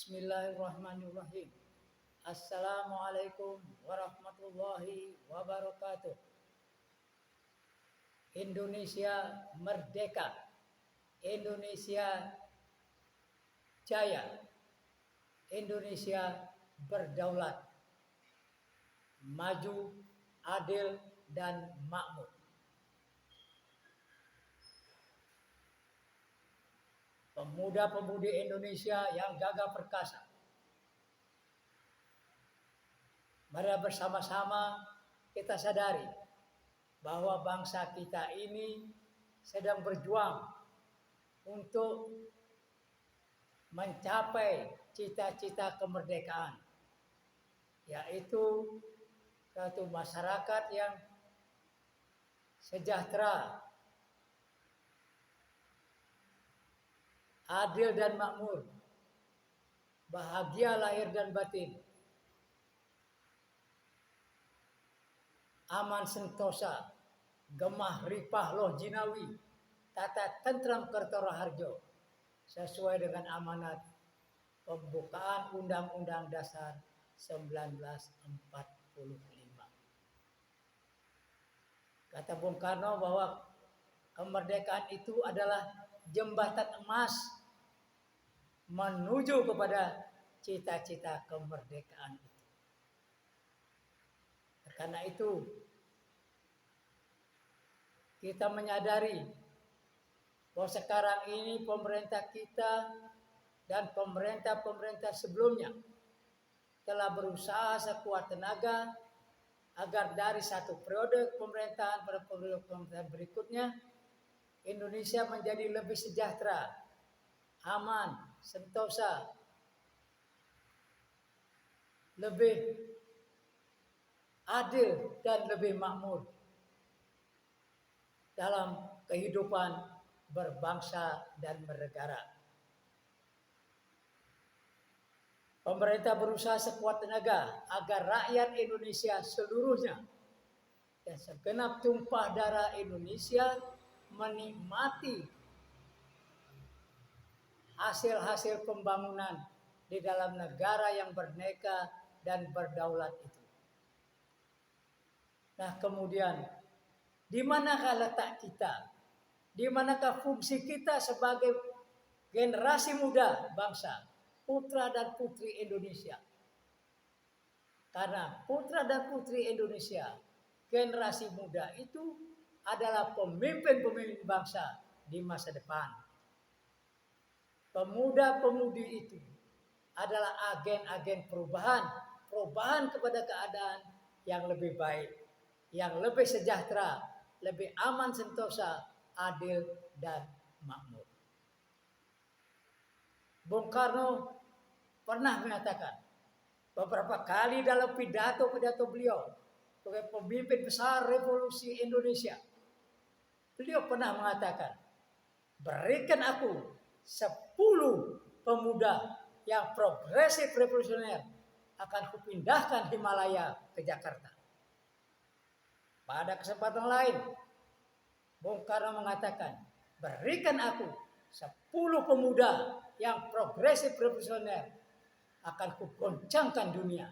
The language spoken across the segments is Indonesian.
Bismillahirrahmanirrahim. Assalamualaikum warahmatullahi wabarakatuh. Indonesia merdeka. Indonesia jaya. Indonesia berdaulat. Maju, adil, dan makmur. Pemuda-pemudi Indonesia yang gagah perkasa, mari bersama-sama kita sadari bahwa bangsa kita ini sedang berjuang untuk mencapai cita-cita kemerdekaan, yaitu suatu masyarakat yang sejahtera, adil dan makmur, bahagia lahir dan batin, aman sentosa, gemah ripah loh jinawi, tata tentram kertora harjo, sesuai dengan amanat pembukaan Undang-Undang Dasar 1945. Kata Bung Karno bahwa kemerdekaan itu adalah jembatan emas menuju kepada cita-cita kemerdekaan itu. Karena itu kita menyadari bahwa sekarang ini pemerintah kita dan pemerintah-pemerintah sebelumnya telah berusaha sekuat tenaga agar dari satu periode pemerintahan pada periode pemerintahan berikutnya Indonesia menjadi lebih sejahtera, aman, sentosa, lebih adil dan lebih makmur dalam kehidupan berbangsa dan bernegara. Pemerintah berusaha sekuat tenaga agar rakyat Indonesia seluruhnya dan segenap tumpah darah Indonesia menikmati hasil-hasil pembangunan di dalam negara yang berneka dan berdaulat itu. Nah, kemudian di manakah letak kita? Di manakah fungsi kita sebagai generasi muda bangsa, putra dan putri Indonesia? Karena putra dan putri Indonesia, generasi muda itu adalah pemimpin-pemimpin bangsa di masa depan. Pemuda-pemudi itu adalah agen-agen perubahan kepada keadaan yang lebih baik, yang lebih sejahtera, lebih aman sentosa, adil dan makmur. Bung Karno pernah mengatakan beberapa kali dalam pidato-pidato beliau sebagai pemimpin besar revolusi Indonesia, beliau pernah mengatakan, berikan aku 10 pemuda yang progresif revolusioner, akan kupindahkan Himalaya ke Jakarta. Pada kesempatan lain, Bung Karno mengatakan, berikan aku 10 pemuda yang progresif revolusioner, akan kugoncangkan dunia.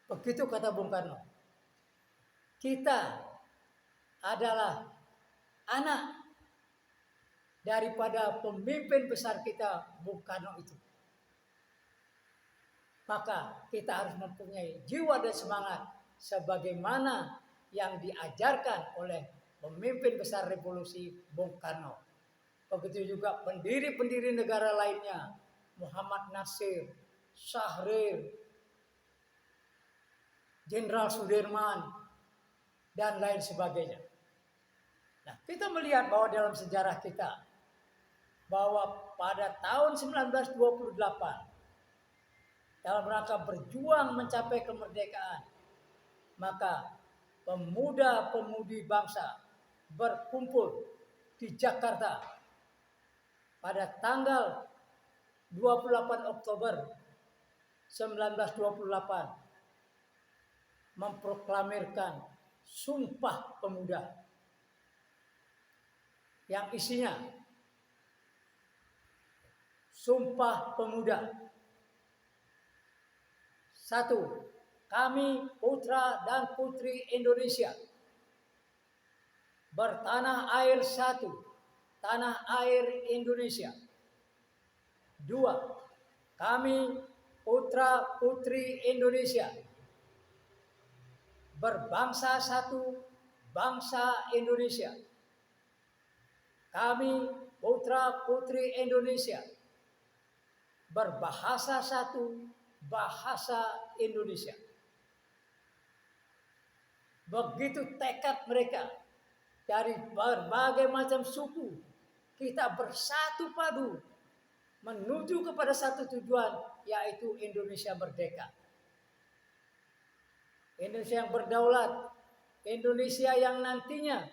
Begitu kata Bung Karno. Kita adalah anak daripada pemimpin besar kita, Bung Karno itu. Maka kita harus mempunyai jiwa dan semangat sebagaimana yang diajarkan oleh pemimpin besar revolusi Bung Karno. Begitu juga pendiri-pendiri negara lainnya, Muhammad Nasir, Syahrir, Jenderal Sudirman, dan lain sebagainya. Nah, kita melihat bahwa dalam sejarah kita, bahwa pada tahun 1928, dalam rangka berjuang mencapai kemerdekaan, maka pemuda-pemudi bangsa berkumpul di Jakarta pada tanggal 28 Oktober 1928 memproklamirkan Sumpah Pemuda yang isinya Sumpah Pemuda. 1. Kami putra dan putri Indonesia bertanah air satu, tanah air Indonesia. 2. Kami putra putri Indonesia berbangsa satu, bangsa Indonesia. Kami putra putri Indonesia berbahasa satu, bahasa Indonesia. Begitu tekad mereka, dari berbagai macam suku kita bersatu padu menuju kepada satu tujuan, yaitu Indonesia merdeka. Indonesia yang berdaulat, Indonesia yang nantinya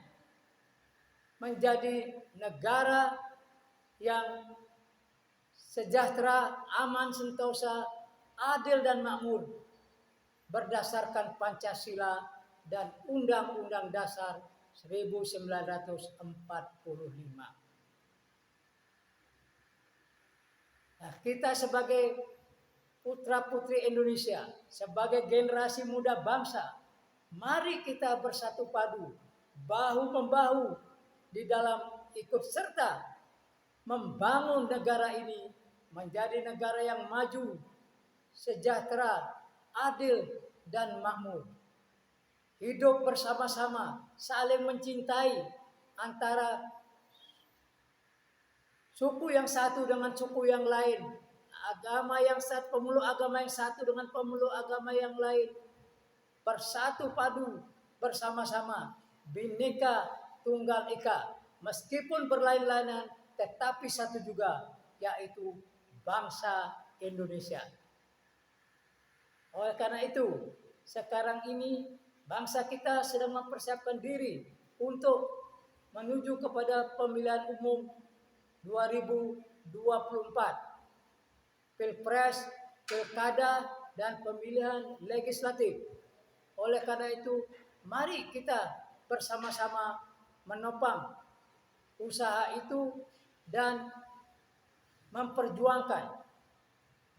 menjadi negara yang sejahtera, aman, sentosa, adil dan makmur berdasarkan Pancasila dan Undang-Undang Dasar 1945. Nah, kita sebagai putra-putri Indonesia, sebagai generasi muda bangsa, mari kita bersatu padu, bahu-membahu di dalam ikut serta membangun negara ini menjadi negara yang maju, sejahtera, adil, dan makmur. Hidup bersama-sama, saling mencintai antara suku yang satu dengan suku yang lain, agama yang satu, pemeluk agama yang satu dengan pemeluk agama yang lain, bersatu padu bersama-sama, Bhinneka Tunggal Ika, meskipun berlain-lainan tetapi satu juga, yaitu bangsa Indonesia. Oleh karena itu, sekarang ini bangsa kita sedang mempersiapkan diri untuk menuju kepada pemilihan umum 2024, Pilpres, Pilkada, dan pemilihan legislatif. Oleh karena itu, mari kita bersama-sama menopang usaha itu dan memperjuangkan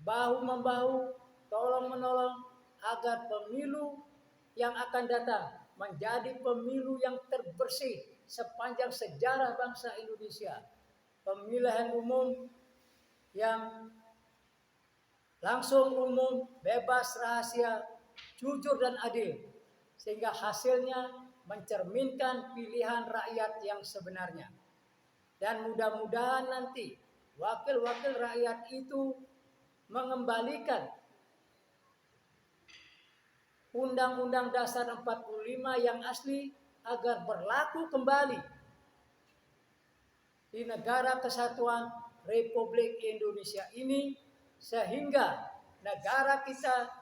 bahu-membahu, tolong-menolong agar pemilu yang akan datang menjadi pemilu yang terbersih sepanjang sejarah bangsa Indonesia. Pemilihan umum yang langsung, umum, bebas, rahasia, jujur dan adil, sehingga hasilnya mencerminkan pilihan rakyat yang sebenarnya. Dan mudah-mudahan nanti wakil-wakil rakyat itu mengembalikan Undang-Undang Dasar 45 yang asli agar berlaku kembali di negara kesatuan Republik Indonesia ini, sehingga negara kita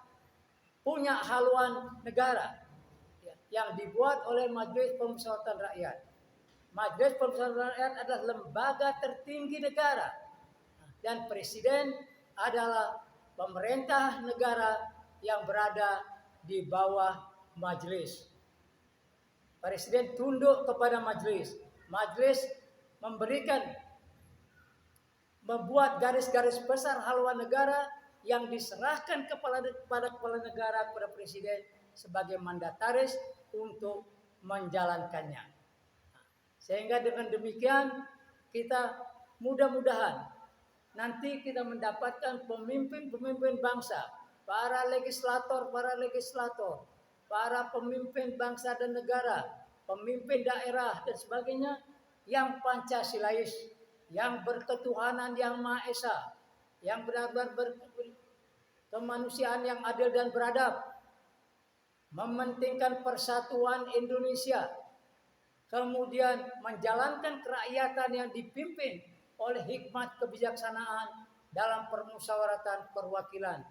punya haluan negara yang dibuat oleh Majelis Permusyawaratan Rakyat. Majelis Permusyawaratan Rakyat adalah lembaga tertinggi negara dan presiden adalah pemerintah negara yang berada di bawah majelis. Presiden tunduk kepada majelis. Majelis membuat garis-garis besar haluan negara yang diserahkan kepada kepala negara, kepada presiden sebagai mandataris untuk menjalankannya. Sehingga dengan demikian kita mudah-mudahan nanti kita mendapatkan pemimpin-pemimpin bangsa, para legislator, para pemimpin bangsa dan negara, pemimpin daerah dan sebagainya yang Pancasilais, yang berketuhanan yang Maha Esa, yang benar-benar berkemanusiaan yang adil dan beradab, mementingkan persatuan Indonesia, kemudian menjalankan kerakyatan yang dipimpin oleh hikmat kebijaksanaan dalam permusyawaratan perwakilan,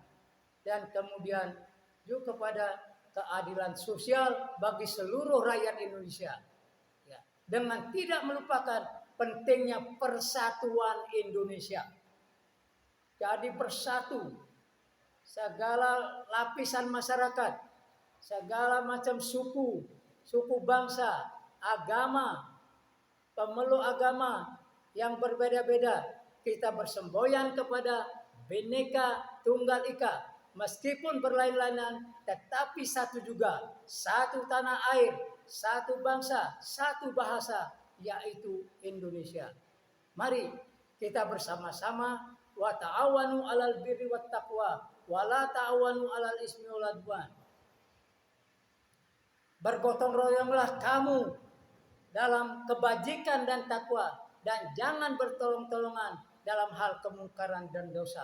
dan kemudian juga kepada keadilan sosial bagi seluruh rakyat Indonesia, ya, dengan tidak melupakan pentingnya persatuan Indonesia. Jadi bersatu segala lapisan masyarakat, segala macam suku bangsa, agama, pemeluk agama yang berbeda-beda. kita bersemboyan kepada Bhinneka Tunggal Ika. Meskipun berlain-lainan, tetapi satu juga, satu tanah air, satu bangsa, satu bahasa, yaitu Indonesia. Mari kita bersama-sama wa ta'awanu 'alal birri wat taqwa wa la ta'awanu 'alal ismi wal 'udwan. Bergotong royonglah kamu dalam kebajikan dan takwa, dan jangan bertolong-tolongan dalam hal kemungkaran dan dosa.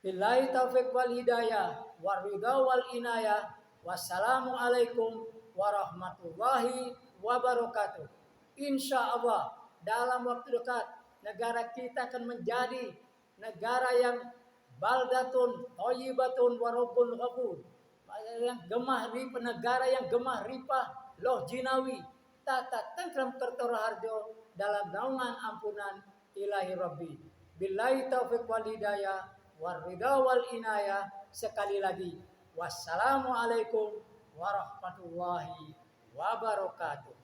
Billahi taufiq wal hidayah war ridha wal inayah. Wassalamualaikum warahmatullahi wabarakatuh. Insya Allah dalam waktu dekat negara kita akan menjadi negara yang baldatun thayyibatun wa rabbun ghafur. Yang gemah ripah, negara yang gemah ripah loh jinawi, tata tentram tertora harjo dalam naungan ampunan ilahi rabbi. Billahi taufiq wal hidayah war ridha wal inayah. Sekali lagi, wassalamualaikum warahmatullahi wabarakatuh.